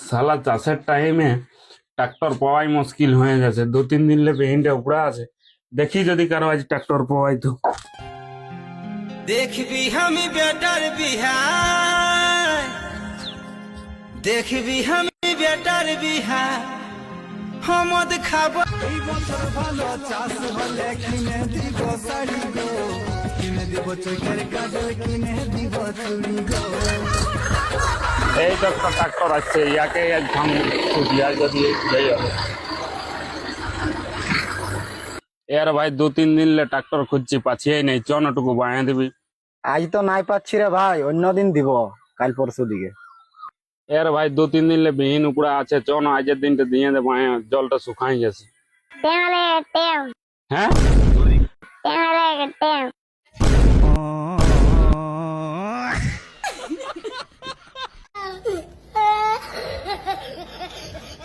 শালা চাষের টাইমে ট্রাক্টর পাওয়াই মুশকিল হয়ে গেছে। 2-3 দিন বেহিনটা উপড়া আছে। দেখি যদি কারো আজ ট্রাক্টর পাওয়াই তো। দেখবি আমি বেটার বিহার, দেখবি আমি বেটার বিহার, মদ খাব। এই বছর ভালো চাষ হলে কিনে দিব শাড়ি গো, কিনে দিব চোখের কাজল, কিনে দিব চুড়ি গো। এই তো একটা ট্রাক্টর আসছে, ইয়াকে আজ ভাঙিয়া যদি যাই হবে। এর ভাই 2-3 দিন ট্রাক্টর খুঁজছি, পাচ্ছিই নেই। চনটুকু বানিয়ে দিবি। আজ তো নাই পাচ্ছি রে ভাই, অন্যদিন দিব, কাল পরশু দিকে। এর ভাই 2-3 দিন বিহীন উপড়া আছে। চন আজের দিনটা দিয়ে দে, জলটা শুকাই গেছে। হ্যাঁ,